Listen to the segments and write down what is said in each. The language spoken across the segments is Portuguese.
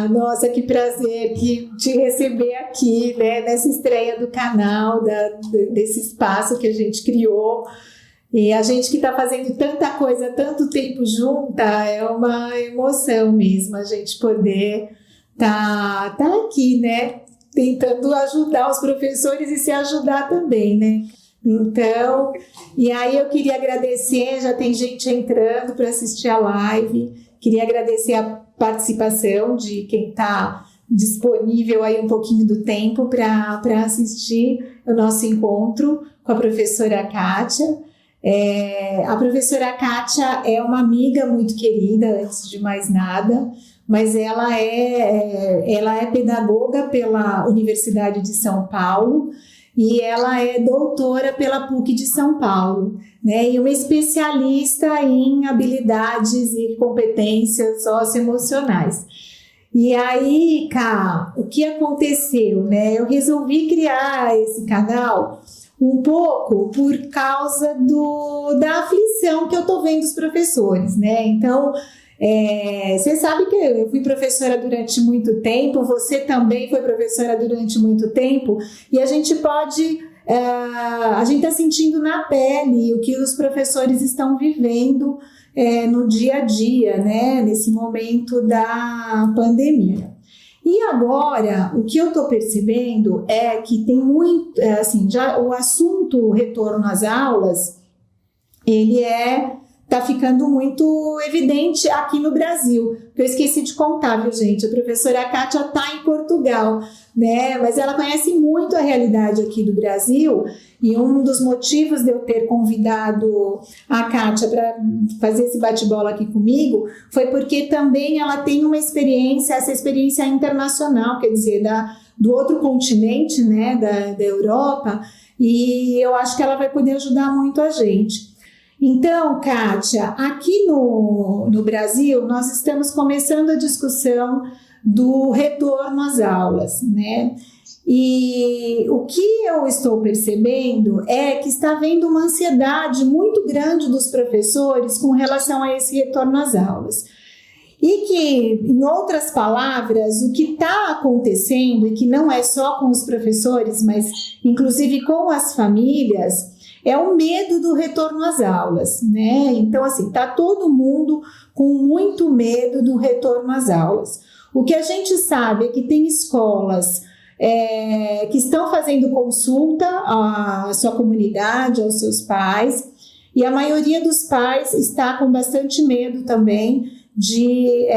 Nossa, que prazer te receber aqui, né, nessa estreia do canal, desse espaço que a gente criou. E a gente que está fazendo tanta coisa há tanto tempo junta, é uma emoção mesmo a gente poder tá aqui, né, tentando ajudar os professores e se ajudar também, né? Então, e aí eu queria agradecer, já tem gente entrando para assistir a live, queria agradecer a participação de quem está disponível aí um pouquinho do tempo para assistir o nosso encontro com a professora Kátia. A professora Kátia é uma amiga muito querida, antes de mais nada, mas ela é pedagoga pela Universidade de São Paulo e ela é doutora pela PUC de São Paulo, né? E uma especialista em habilidades e competências socioemocionais. E aí, Ká, o que aconteceu, né? Eu resolvi criar esse canal um pouco por causa da aflição que eu estou vendo dos professores, né? Então, você sabe que eu fui professora durante muito tempo, você também foi professora durante muito tempo, e a gente a gente está sentindo na pele o que os professores estão vivendo no dia a dia, né? Nesse momento da pandemia. E agora, o que eu estou percebendo é que tem muito, já o assunto retorno às aulas, ele está ficando muito evidente aqui no Brasil. Eu esqueci de contar, viu, gente? A professora Kátia está em Portugal, né? Mas ela conhece muito a realidade aqui do Brasil, e um dos motivos de eu ter convidado a Kátia para fazer esse bate-bola aqui comigo foi porque também ela tem essa experiência internacional, quer dizer, do outro continente, né, da Europa, e eu acho que ela vai poder ajudar muito a gente. Então, Kátia, aqui no Brasil, nós estamos começando a discussão do retorno às aulas, né? E o que eu estou percebendo é que está havendo uma ansiedade muito grande dos professores com relação a esse retorno às aulas. E que, em outras palavras, o que está acontecendo, e que não é só com os professores, mas inclusive com as famílias, é o medo do retorno às aulas, né? Então, assim, está todo mundo com muito medo do retorno às aulas. O que a gente sabe é que tem escolas que estão fazendo consulta à sua comunidade, aos seus pais, e a maioria dos pais está com bastante medo também de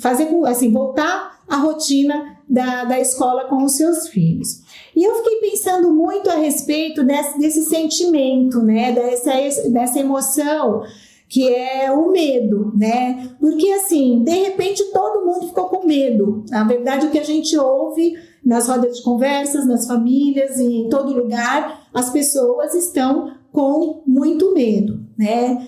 fazer, assim, voltar à rotina da escola com os seus filhos. E eu fiquei pensando muito a respeito desse sentimento, né, dessa emoção que é o medo, né? Porque, assim, de repente todo mundo ficou com medo. Na verdade, o que a gente ouve nas rodas de conversas, nas famílias e em todo lugar, as pessoas estão com muito medo, né?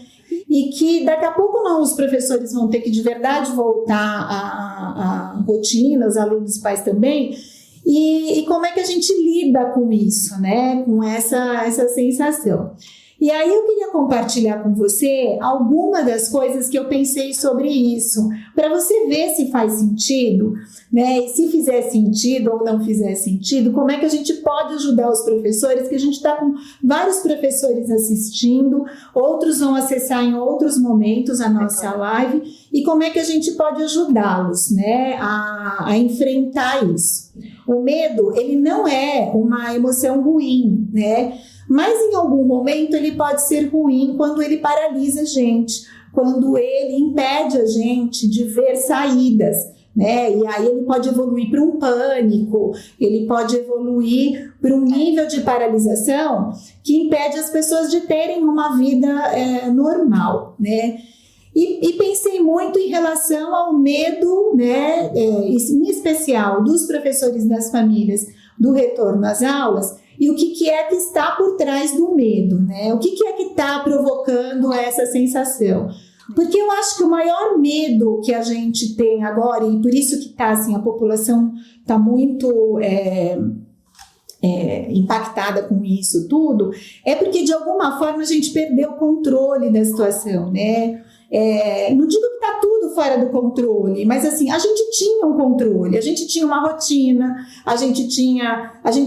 E que daqui a pouco os professores vão ter que de verdade voltar à rotina, os alunos e pais também. E como é que a gente lida com isso, né? Com essa sensação. E aí eu queria compartilhar com você algumas das coisas que eu pensei sobre isso, para você ver se faz sentido, né? E se fizer sentido ou não fizer sentido, como é que a gente pode ajudar os professores, que a gente está com vários professores assistindo, outros vão acessar em outros momentos a nossa live, e como é que a gente pode ajudá-los, né, a enfrentar isso. O medo, ele não é uma emoção ruim, né? Mas em algum momento ele pode ser ruim quando ele paralisa a gente, quando ele impede a gente de ver saídas, né? E aí ele pode evoluir para um pânico, ele pode evoluir para um nível de paralisação que impede as pessoas de terem uma vida normal, né? E pensei muito em relação ao medo, né, em especial dos professores das famílias, do retorno às aulas, e o que é que está por trás do medo, né? O que é que está provocando essa sensação? Porque eu acho que o maior medo que a gente tem agora, e por isso que tá, assim, a população está muito impactada com isso tudo, é porque de alguma forma a gente perdeu o controle da situação, né? Não digo que está tudo fora do controle, mas assim, a gente tinha um controle, a gente tinha uma rotina, a gente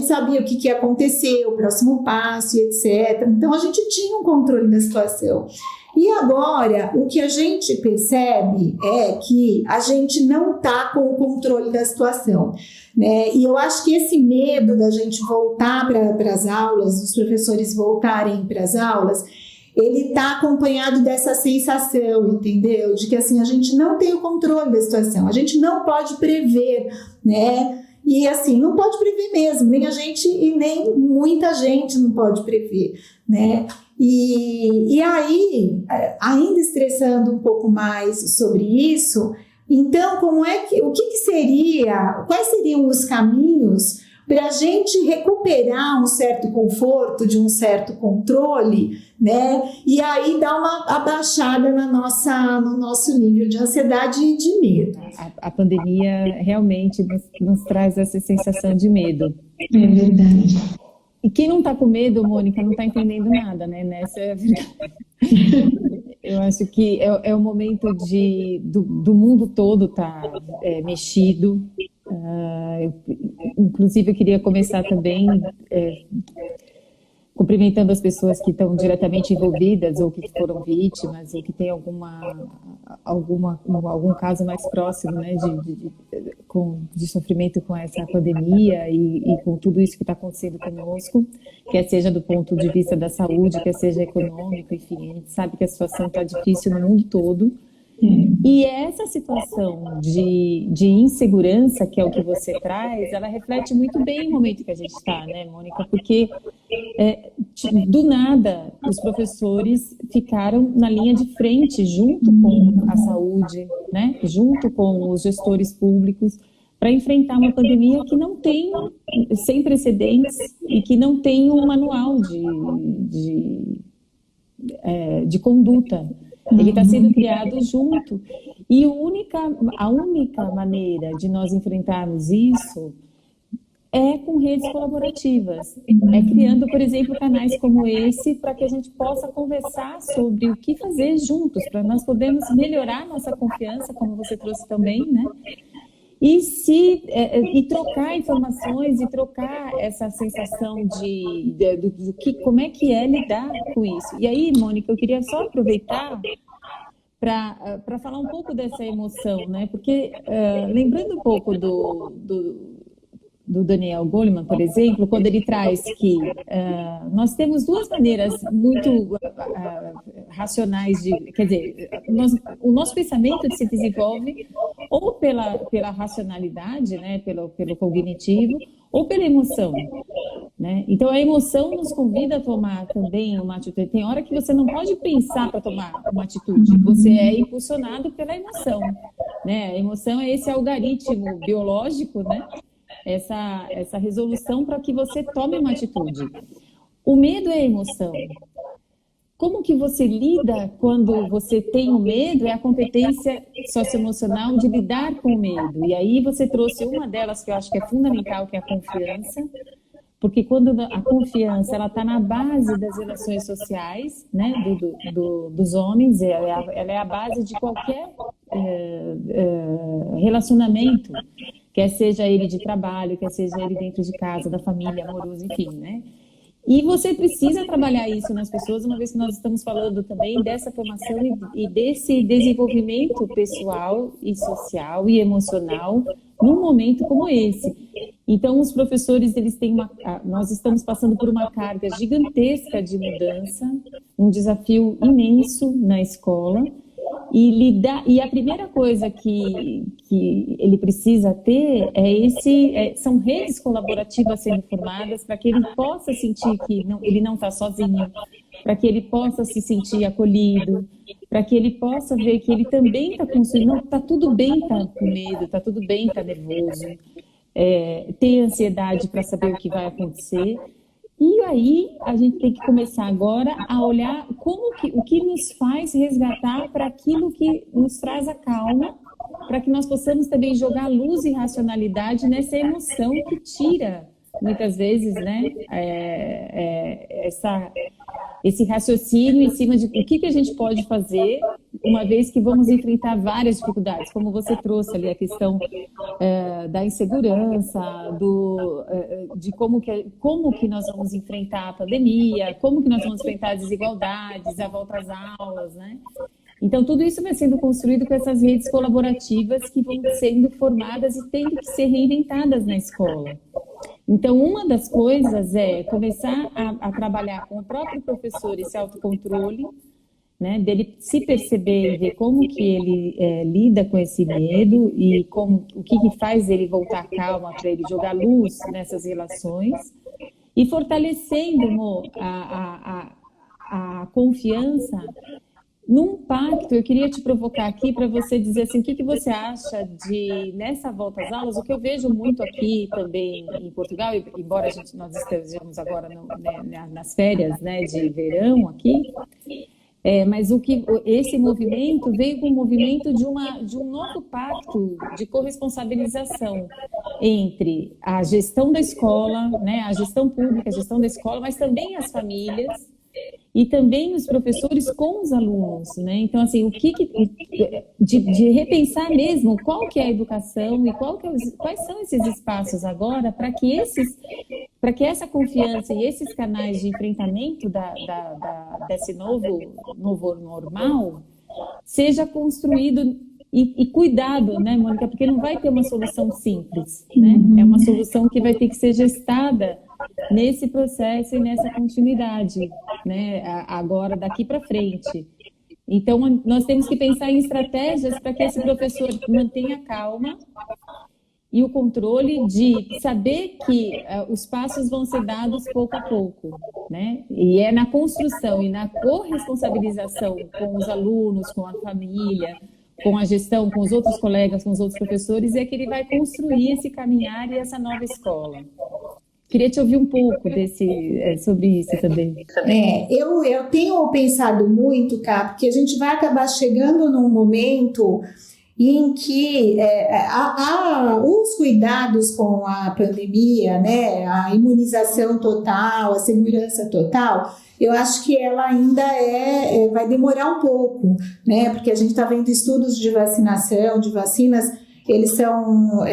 sabia o que ia acontecer, o próximo passo, etc. Então a gente tinha um controle da situação. E agora, o que a gente percebe é que a gente não está com o controle da situação, né? E eu acho que esse medo da gente voltar para as aulas, os professores voltarem para as aulas, ele está acompanhado dessa sensação, entendeu? De que assim, a gente não tem o controle da situação, a gente não pode prever, né? E assim, não pode prever mesmo, nem a gente e nem muita gente não pode prever, né? E aí, ainda estressando um pouco mais sobre isso, então, quais seriam os caminhos para a gente recuperar um certo conforto, de um certo controle, né? E aí dar uma abaixada no nosso nível de ansiedade e de medo. A pandemia realmente nos traz essa sensação de medo. É verdade. E quem não está com medo, Mônica, não está entendendo nada, né? Nessa é a verdade. Eu acho que é o momento do mundo todo estar mexido. Inclusive, eu queria começar também cumprimentando as pessoas que estão diretamente envolvidas ou que foram vítimas ou que têm algum caso mais próximo, né, de sofrimento com essa pandemia e com tudo isso que está acontecendo conosco, quer seja do ponto de vista da saúde, quer seja econômico, enfim, a gente sabe que a situação está difícil no mundo todo. E essa situação de insegurança, que é o que você traz, ela reflete muito bem o momento que a gente está, né, Mônica? Porque do nada os professores ficaram na linha de frente junto com a saúde, né, junto com os gestores públicos, para enfrentar uma pandemia que não tem, sem precedentes, e que não tem um manual de conduta. Ele está sendo criado junto. E a única maneira de nós enfrentarmos isso é com redes colaborativas. É criando, por exemplo, canais como esse para que a gente possa conversar sobre o que fazer juntos, para nós podermos melhorar nossa confiança, como você trouxe também, né? E trocar informações e trocar essa sensação como é que é lidar com isso. E aí, Mônica, eu queria só aproveitar para falar um pouco dessa emoção, né? Porque lembrando um pouco do Daniel Goleman, por exemplo, quando ele traz que nós temos duas maneiras muito racionais quer dizer, o nosso pensamento se desenvolve ou pela racionalidade, né, pelo cognitivo, ou pela emoção, né? Então a emoção nos convida a tomar também uma atitude. Tem hora que você não pode pensar para tomar uma atitude, você é impulsionado pela emoção, né? A emoção é esse algoritmo biológico, né? Essa resolução para que você tome uma atitude. O medo é a emoção. Como que você lida quando você tem o medo? É a competência socioemocional de lidar com o medo. E aí você trouxe uma delas que eu acho que é fundamental, que é a confiança, porque quando a confiança ela está na base das relações sociais, né, dos homens, ela é a base de qualquer relacionamento, quer seja ele de trabalho, quer seja ele dentro de casa, da família, amoroso, enfim, né? E você precisa trabalhar isso nas pessoas, uma vez que nós estamos falando também dessa formação e desse desenvolvimento pessoal e social e emocional num momento como esse. Então, os professores, nós estamos passando por uma carga gigantesca de mudança, um desafio imenso na escola, e a primeira coisa que ele precisa ter são redes colaborativas sendo formadas para que ele possa sentir que ele não está sozinho, para que ele possa se sentir acolhido, para que ele possa ver que ele também está construindo, está tudo bem estar com medo, está tudo bem estar nervoso, ter ansiedade para saber o que vai acontecer. E aí a gente tem que começar agora a olhar o que nos faz resgatar para aquilo que nos traz a calma, para que nós possamos também jogar luz e racionalidade nessa emoção que tira, muitas vezes, né, esse raciocínio em cima de o que a gente pode fazer uma vez que vamos enfrentar várias dificuldades, como você trouxe ali a questão da insegurança, de como que nós vamos enfrentar a pandemia, como que nós vamos enfrentar as desigualdades, a volta às aulas, né? Então, tudo isso vai sendo construído com essas redes colaborativas que vão sendo formadas e tendo que ser reinventadas na escola. Então, uma das coisas é começar a trabalhar com o próprio professor esse autocontrole, né, dele se perceber e ver como que ele lida com esse medo e o que faz ele voltar à calma para ele jogar luz nessas relações e fortalecendo a confiança num pacto. Eu queria te provocar aqui para você dizer assim, o que você acha nessa volta às aulas, o que eu vejo muito aqui também em Portugal, embora nós estejamos agora nas férias, né, de verão aqui, mas esse movimento veio com o movimento de um novo pacto de corresponsabilização entre a gestão da escola, né, a gestão pública, a gestão da escola, mas também as famílias, e também os professores com os alunos, né? Então, assim, de repensar mesmo qual que é a educação e quais são esses espaços agora para que essa confiança e esses canais de enfrentamento desse novo normal seja construído e cuidado, né, Mônica? Porque não vai ter uma solução simples, né? É uma solução que vai ter que ser gestada nesse processo e nessa continuidade, né, agora daqui para frente. Então, nós temos que pensar em estratégias para que esse professor mantenha calma e o controle de saber que os passos vão ser dados pouco a pouco, né? E é na construção e na corresponsabilização com os alunos, com a família, com a gestão, com os outros colegas, com os outros professores, é que ele vai construir esse caminhar e essa nova escola. Queria te ouvir um pouco sobre isso também. Eu tenho pensado muito, Cá, porque a gente vai acabar chegando num momento em que os cuidados com a pandemia, né, a imunização total, a segurança total, eu acho que ela ainda vai demorar um pouco, né, porque a gente está vendo estudos de vacinação, de vacinas. Eles são,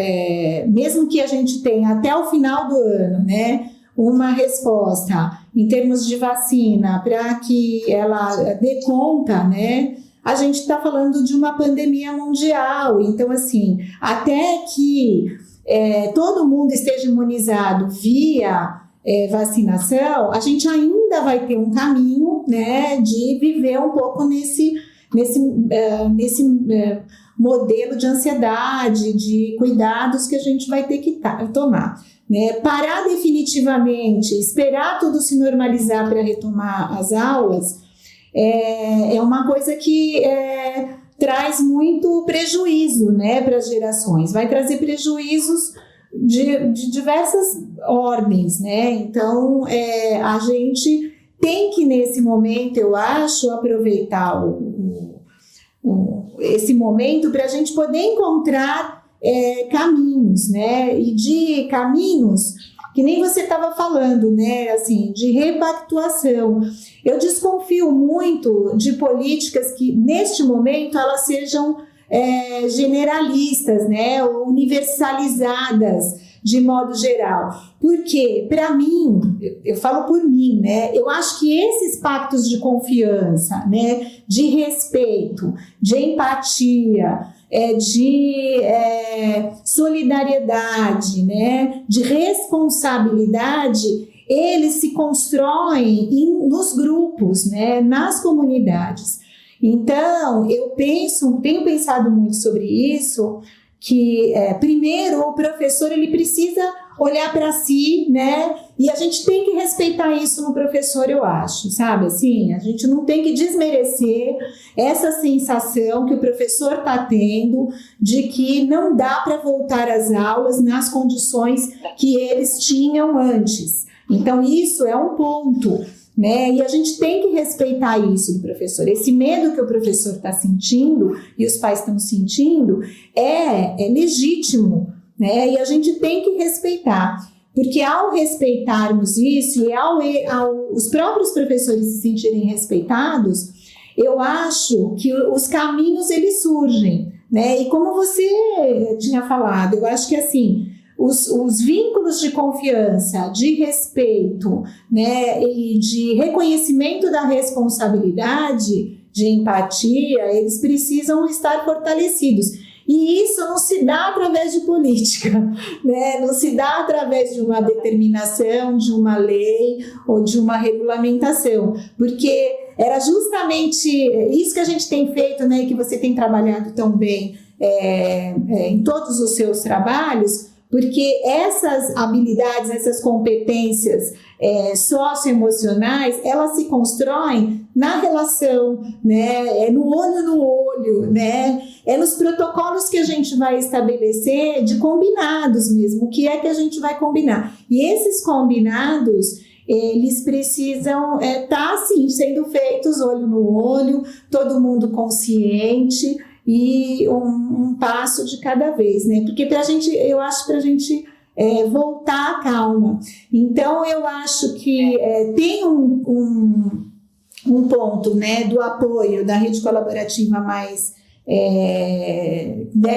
mesmo que a gente tenha até o final do ano, né, uma resposta em termos de vacina para que ela dê conta, né, a gente está falando de uma pandemia mundial. Então, assim, até que todo mundo esteja imunizado via vacinação, a gente ainda vai ter um caminho, né, de viver um pouco nesse modelo de ansiedade, de cuidados que a gente vai ter que tomar, né? Parar definitivamente, esperar tudo se normalizar para retomar as aulas é uma coisa que traz muito prejuízo, né, para as gerações, vai trazer prejuízos de diversas ordens, né? Então, a gente tem que, nesse momento, eu acho, aproveitar esse momento para a gente poder encontrar caminhos, né? E de caminhos que nem você estava falando, né? Assim, de repactuação. Eu desconfio muito de políticas que, neste momento, elas sejam generalistas, né? Ou universalizadas de modo geral. Porque, para mim, eu falo por mim, né? Eu acho que esses pactos de confiança, né? De respeito, de empatia, de solidariedade, né? De responsabilidade, eles se constroem nos grupos, né? Nas comunidades. Então, eu tenho pensado muito sobre isso, que primeiro o professor ele precisa olhar para si, né? E a gente tem que respeitar isso no professor, eu acho, sabe? Assim, a gente não tem que desmerecer essa sensação que o professor está tendo de que não dá para voltar às aulas nas condições que eles tinham antes. Então, isso é um ponto, né? E a gente tem que respeitar isso do professor. Esse medo que o professor está sentindo e os pais estão sentindo é legítimo, né? E a gente tem que respeitar, porque ao respeitarmos isso e ao os próprios professores se sentirem respeitados, eu acho que os caminhos eles surgem, né? E como você tinha falado, eu acho que assim, os vínculos de confiança, de respeito, né, e de reconhecimento da responsabilidade, de empatia, eles precisam estar fortalecidos. E isso não se dá através de política, né? Não se dá através de uma determinação, de uma lei ou de uma regulamentação, porque era justamente isso que a gente tem feito, né? Que você tem trabalhado tão bem em todos os seus trabalhos, porque essas habilidades, essas competências socioemocionais, elas se constroem na relação, né? No olho no olho, né? Nos protocolos que a gente vai estabelecer de combinados mesmo, o que é que a gente vai combinar. E esses combinados, eles precisam estar, assim, sendo feitos olho no olho, todo mundo consciente, e um passo de cada vez, né? Porque eu acho para a gente voltar à calma. Então, eu acho que tem um ponto, né, do apoio da rede colaborativa mais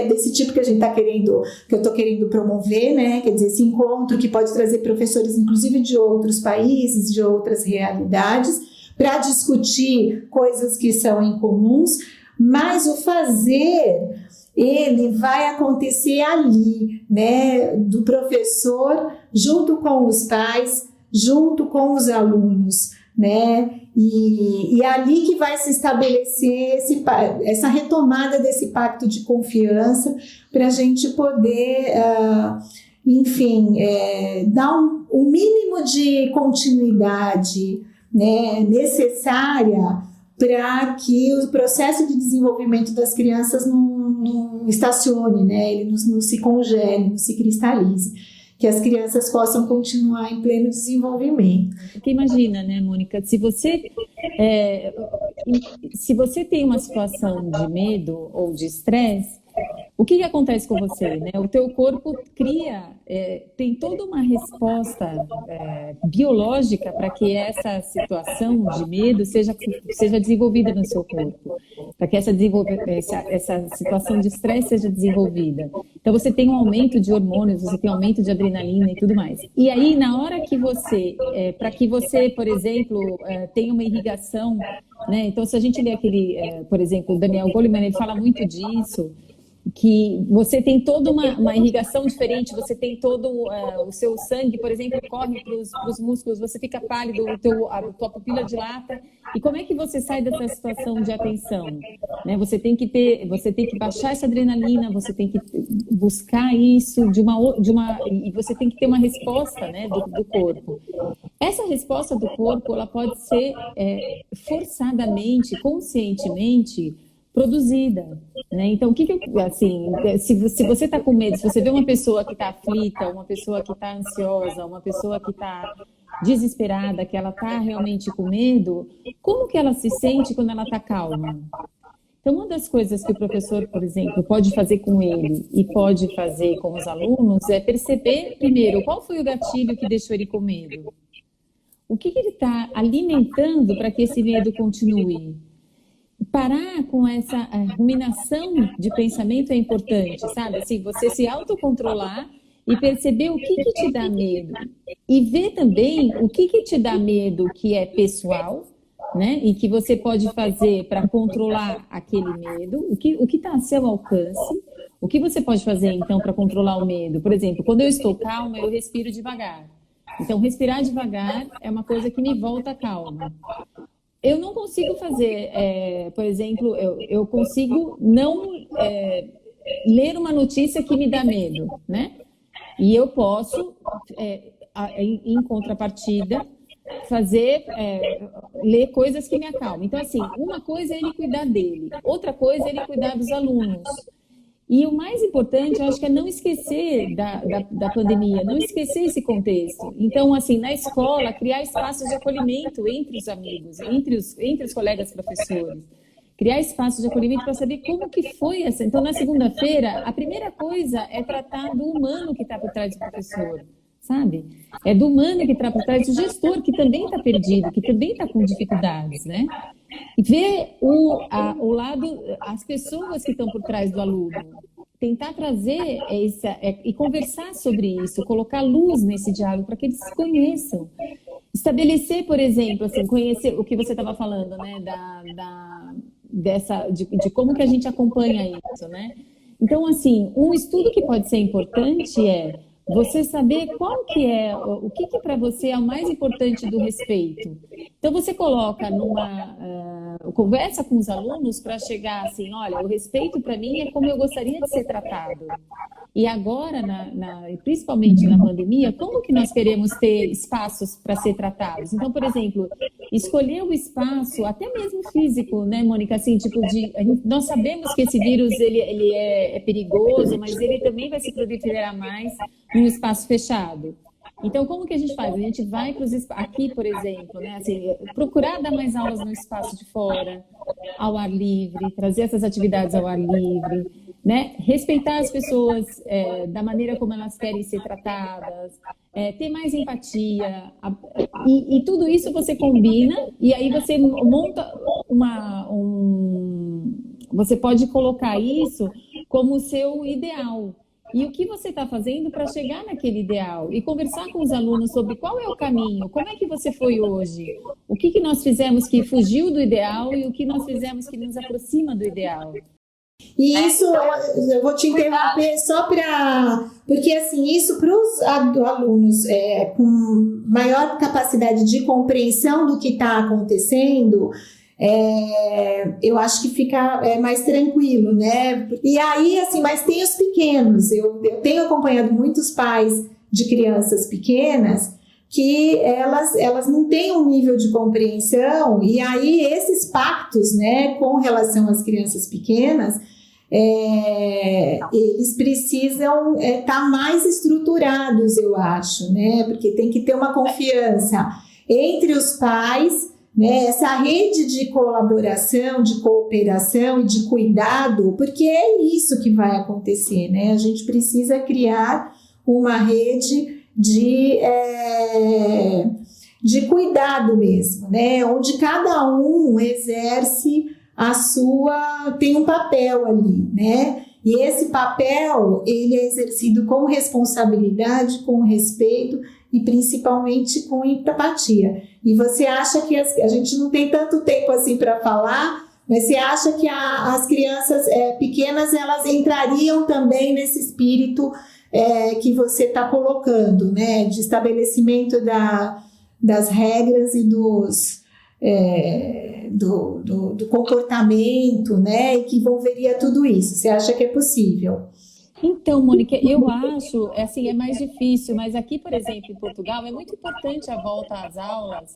desse tipo que a gente está querendo, que eu estou querendo promover, né? Quer dizer, esse encontro que pode trazer professores, inclusive de outros países, de outras realidades, para discutir coisas que são incomuns. Mas o fazer, ele vai acontecer ali, né, do professor junto com os pais, junto com os alunos, né, e ali que vai se estabelecer essa retomada desse pacto de confiança para a gente poder, enfim, dar um mínimo de continuidade, né, necessária para que o processo de desenvolvimento das crianças não estacione, né? Ele não se congele, não se cristalize, que as crianças possam continuar em pleno desenvolvimento. Porque imagina, né, Mônica, se você tem uma situação de medo ou de estresse, o que acontece com você, né? O teu corpo tem toda uma resposta biológica para que essa situação de medo seja desenvolvida no seu corpo, para que essa situação de estresse seja desenvolvida. Então você tem um aumento de hormônios, você tem um aumento de adrenalina e tudo mais. E aí, na hora que para que você, por exemplo, tenha uma irrigação, né? Então se a gente lê por exemplo, o Daniel Goleman, ele fala muito disso, que você tem toda uma irrigação diferente, você tem todo o seu sangue, por exemplo, corre para os músculos, você fica pálido, a tua pupila dilata. E como é que você sai dessa situação de atenção? Né? Você tem que baixar essa adrenalina, você tem que buscar isso e você tem que ter uma resposta, né, do corpo. Essa resposta do corpo, ela pode ser forçadamente, conscientemente produzida, né? Então, se você está com medo, se você vê uma pessoa que está aflita, uma pessoa que está ansiosa, uma pessoa que está desesperada, que ela está realmente com medo, como que ela se sente quando ela está calma? Então, uma das coisas que o professor, por exemplo, pode fazer com ele e pode fazer com os alunos é perceber, primeiro, qual foi o gatilho que deixou ele com medo? O que ele está alimentando para que esse medo continue? Parar com essa ruminação de pensamento é importante, sabe? Assim, você se autocontrolar e perceber o que te dá medo. E ver também o que te dá medo que é pessoal, né? E que você pode fazer para controlar aquele medo, o que está a seu alcance, o que você pode fazer, então, para controlar o medo. Por exemplo, quando eu estou calma, eu respiro devagar. Então, respirar devagar é uma coisa que me volta à calma. Eu não consigo fazer, por exemplo, eu consigo não ler uma notícia que me dá medo, né? E eu posso, em contrapartida, ler coisas que me acalmam. Então, assim, uma coisa é ele cuidar dele, outra coisa é ele cuidar dos alunos. E o mais importante, eu acho que é não esquecer da pandemia, não esquecer esse contexto. Então, assim, na escola, criar espaços de acolhimento entre os amigos, entre os colegas professores. Criar espaços de acolhimento para saber como que foi essa. Então, na segunda-feira, a primeira coisa é tratar do humano que está por trás do professor. sabe? É do humano que está por trás, do gestor que também está perdido, que também está com dificuldades, né? E ver o lado, as pessoas que estão por trás do aluno, tentar trazer e conversar sobre isso, colocar luz nesse diálogo para que eles se conheçam. Estabelecer, por exemplo, assim, conhecer o que você estava falando, né, de como que a gente acompanha isso, né? Então, assim, um estudo que pode ser importante é você saber qual que é, o que para você é o mais importante do respeito. Então, você coloca conversa com os alunos para chegar assim, olha, o respeito para mim é como eu gostaria de ser tratado. E agora, principalmente na pandemia, como que nós queremos ter espaços para ser tratados? Então, por exemplo, escolher o espaço, até mesmo físico, né, Mônica? Assim, tipo nós sabemos que esse vírus ele é perigoso, mas ele também vai se proliferar mais num espaço fechado. Então, como que a gente faz? A gente vai para os espaços, aqui, por exemplo, né, assim, procurar dar mais aulas no espaço de fora, ao ar livre, trazer essas atividades ao ar livre, né? Respeitar as pessoas da maneira como elas querem ser tratadas, ter mais empatia, e tudo isso você combina, e aí você monta você pode colocar isso como o seu ideal. E o que você está fazendo para chegar naquele ideal? E conversar com os alunos sobre qual é o caminho, como é que você foi hoje, o que nós fizemos que fugiu do ideal e o que nós fizemos que nos aproxima do ideal. E isso, eu vou te interromper só para... Porque, assim, isso para os alunos com maior capacidade de compreensão do que está acontecendo... eu acho que fica mais tranquilo, né? E aí, assim, mas tem os pequenos. Eu tenho acompanhado muitos pais de crianças pequenas que elas não têm um nível de compreensão, e aí esses pactos, né, com relação às crianças pequenas, eles precisam estar mais estruturados, eu acho, né? Porque tem que ter uma confiança entre os pais, né, essa rede de colaboração, de cooperação e de cuidado, porque é isso que vai acontecer, né? A gente precisa criar uma rede de cuidado mesmo, né? Onde cada um exerce tem um papel ali, né? E esse papel, ele é exercido com responsabilidade, com respeito e principalmente com empatia. E você acha que a gente não tem tanto tempo assim para falar, mas você acha que as crianças pequenas, elas entrariam também nesse espírito que você está colocando, né? De estabelecimento das regras e do comportamento, né? E que envolveria tudo isso. Você acha que é possível? Então, Mônica, eu acho, assim, é mais difícil, mas aqui, por exemplo, em Portugal, é muito importante a volta às aulas.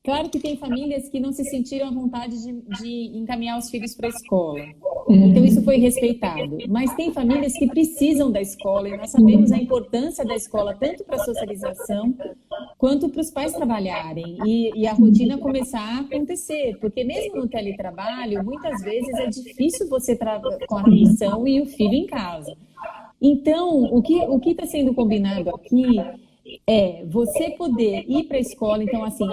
Claro que tem famílias que não se sentiram à vontade de encaminhar os filhos para a escola. Então, isso foi respeitado. Mas tem famílias que precisam da escola, e nós sabemos a importância da escola, tanto para a socialização, quanto para os pais trabalharem e a rotina começar a acontecer. Porque mesmo no teletrabalho, muitas vezes é difícil você com a atenção e o filho em casa. Então, o que está sendo combinado aqui é você poder ir para a escola. Então, assim,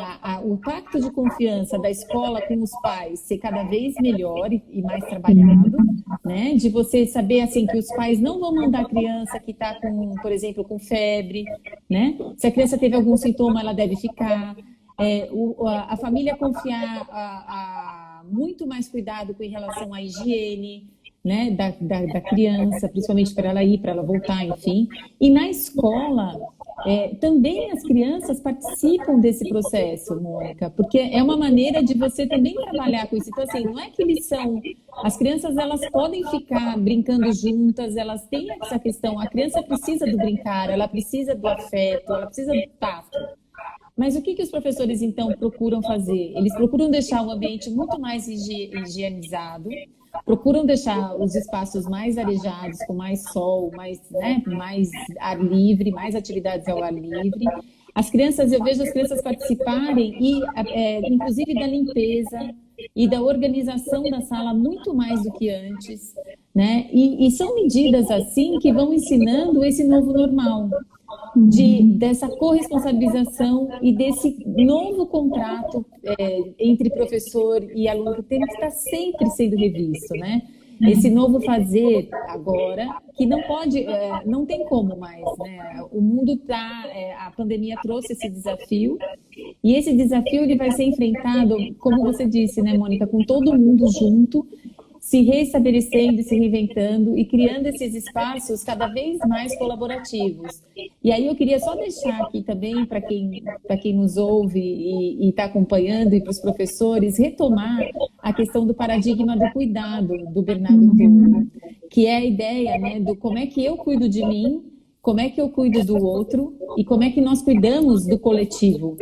o pacto de confiança da escola com os pais ser cada vez melhor e mais trabalhado, né? De você saber, assim, que os pais não vão mandar a criança que está com, por exemplo, com febre, né? Se a criança teve algum sintoma, ela deve ficar. A família confiar muito mais cuidado em relação à higiene, né, da criança, principalmente para ela ir, para ela voltar, enfim. E na escola, também as crianças participam desse processo, Mônica, porque é uma maneira de você também trabalhar com isso. Então, assim, não é que as crianças, elas podem ficar brincando juntas, elas têm essa questão, a criança precisa do brincar, ela precisa do afeto, ela precisa do tato. Mas o que os professores, então, procuram fazer? Eles procuram deixar o ambiente muito mais higienizado, procuram deixar os espaços mais arejados, com mais sol, mais ar livre, mais atividades ao ar livre. As crianças, eu vejo as crianças participarem, inclusive da limpeza, e da organização da sala muito mais do que antes, né? E são medidas assim que vão ensinando esse novo normal, dessa corresponsabilização e desse novo contrato entre professor e aluno, que tem que estar sempre sendo revisto, né? Esse novo fazer agora, que não pode, não tem como mais, né? O mundo a pandemia trouxe esse desafio, e esse desafio ele vai ser enfrentado, como você disse, né, Mônica, com todo mundo junto, se reestabelecendo, se reinventando e criando esses espaços cada vez mais colaborativos. E aí eu queria só deixar aqui também, para quem nos ouve e está acompanhando, e para os professores, retomar a questão do paradigma do cuidado, do Bernardo Toro, que é a ideia, né, do como é que eu cuido de mim, como é que eu cuido do outro e como é que nós cuidamos do coletivo.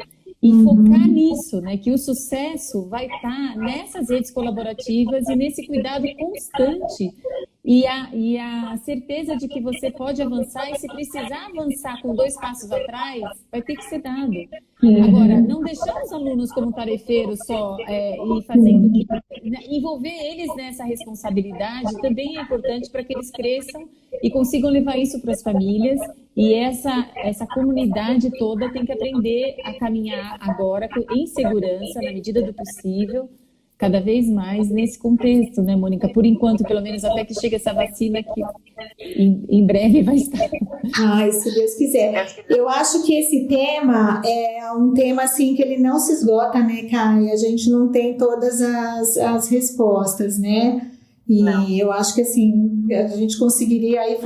E focar nisso, né? Que o sucesso vai estar nessas redes colaborativas e nesse cuidado constante e a certeza de que você pode avançar, e se precisar avançar com 2 passos atrás, vai ter que ser dado. Agora, não deixar os alunos como tarefeiros só e fazendo envolver eles nessa responsabilidade também é importante para que eles cresçam e consigam levar isso para as famílias. E essa comunidade toda tem que aprender a caminhar agora em segurança, na medida do possível, cada vez mais nesse contexto, né, Mônica? Por enquanto, pelo menos até que chegue essa vacina, que em breve vai estar. Ai, se Deus quiser. Eu acho que esse tema é um tema assim que ele não se esgota, né, Kai? A gente não tem todas as respostas, né? E eu acho que assim, a gente conseguiria aí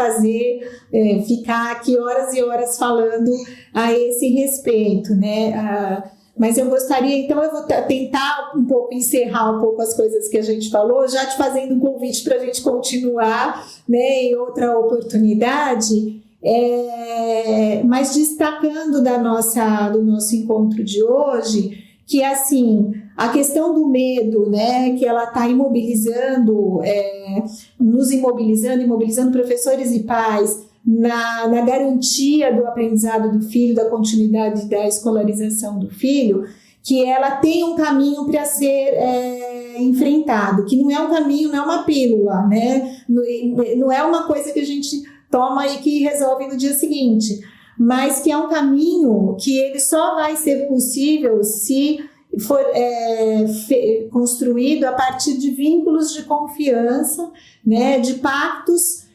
ficar aqui horas e horas falando a esse respeito, né? Mas eu gostaria, então eu vou tentar um pouco encerrar um pouco as coisas que a gente falou, já te fazendo um convite para a gente continuar, né, em outra oportunidade, mas destacando do nosso encontro de hoje, que assim, a questão do medo, né, que ela está imobilizando professores e pais, na garantia do aprendizado do filho, da continuidade da escolarização do filho, que ela tem um caminho para ser enfrentado, que não é um caminho, não é uma pílula, né? Não é uma coisa que a gente toma e que resolve no dia seguinte, mas que é um caminho que ele só vai ser possível se for construído a partir de vínculos de confiança, né, de pactos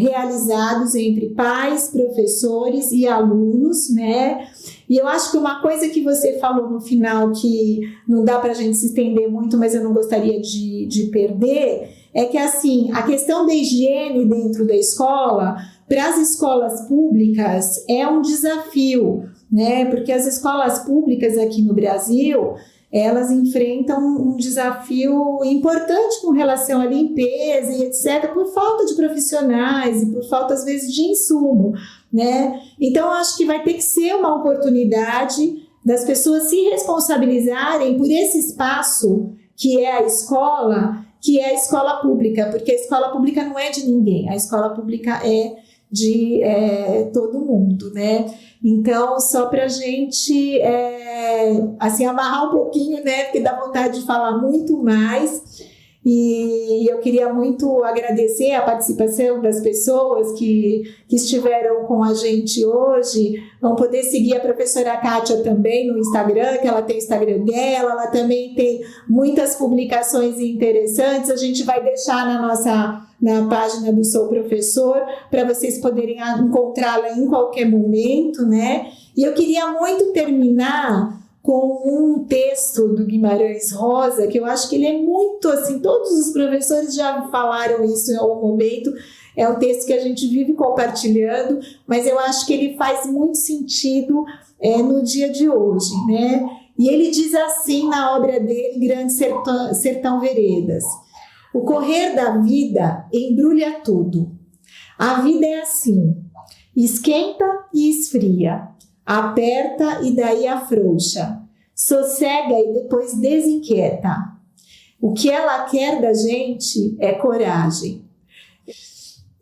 realizados entre pais, professores e alunos, né? E eu acho que uma coisa que você falou no final, que não dá para a gente se estender muito, mas eu não gostaria de perder, é que assim, a questão da higiene dentro da escola, para as escolas públicas, é um desafio, né? Porque as escolas públicas aqui no Brasil, elas enfrentam um desafio importante com relação à limpeza e etc., por falta de profissionais e por falta, às vezes, de insumo, né? Então, acho que vai ter que ser uma oportunidade das pessoas se responsabilizarem por esse espaço que é a escola pública, porque a escola pública não é de ninguém, a escola pública é de todo mundo, né? Então, só para a gente assim, amarrar um pouquinho, né? Porque dá vontade de falar muito mais. E eu queria muito agradecer a participação das pessoas que estiveram com a gente hoje. Vão poder seguir a professora Kátia também no Instagram, que ela tem o Instagram dela, ela também tem muitas publicações interessantes. A gente vai deixar na página do Sou Professor, para vocês poderem encontrá-la em qualquer momento, né? E eu queria muito terminar com um texto do Guimarães Rosa, que eu acho que ele é muito assim, todos os professores já falaram isso em algum momento, é um texto que a gente vive compartilhando, mas eu acho que ele faz muito sentido no dia de hoje, né? E ele diz assim na obra dele, Grande Sertão Veredas: o correr da vida embrulha tudo. A vida é assim, esquenta e esfria, aperta e daí afrouxa, sossega e depois desinquieta. O que ela quer da gente é coragem.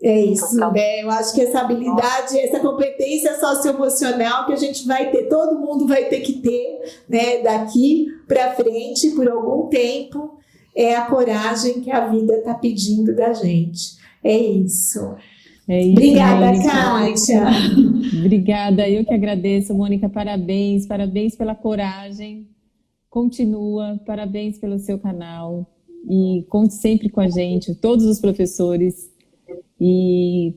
É isso, né? Eu acho que essa habilidade, essa competência socioemocional que a gente vai ter, todo mundo vai ter que ter, né, daqui para frente, por algum tempo, é a coragem que a vida está pedindo da gente. É isso. Obrigada, Mônica. Kátia. Obrigada, eu que agradeço, Mônica, parabéns pela coragem, continua, parabéns pelo seu canal e conte sempre com a gente, todos os professores, e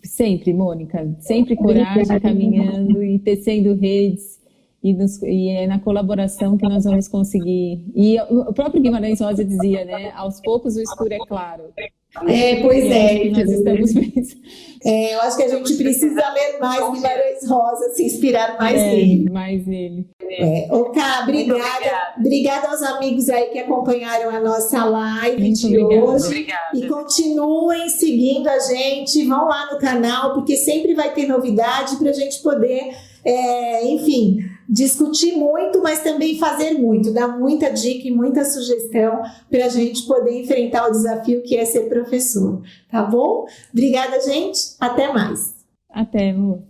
sempre, Mônica, sempre coragem, caminhando e tecendo redes, e é na colaboração que nós vamos conseguir. E o próprio Guimarães Rosa dizia, né, aos poucos o escuro é claro. Pois é. Nós estamos pensando. Eu acho que a gente precisa ler mais Guimarães Rosa, se inspirar mais nele. Mais nele. Ká, obrigada aos amigos aí que acompanharam a nossa live de hoje. Obrigada. E continuem seguindo a gente, vão lá no canal, porque sempre vai ter novidade para a gente poder, enfim, discutir muito, mas também fazer muito, dar muita dica e muita sugestão para a gente poder enfrentar o desafio que é ser professor, tá bom? Obrigada, gente. Até mais. Até, amor.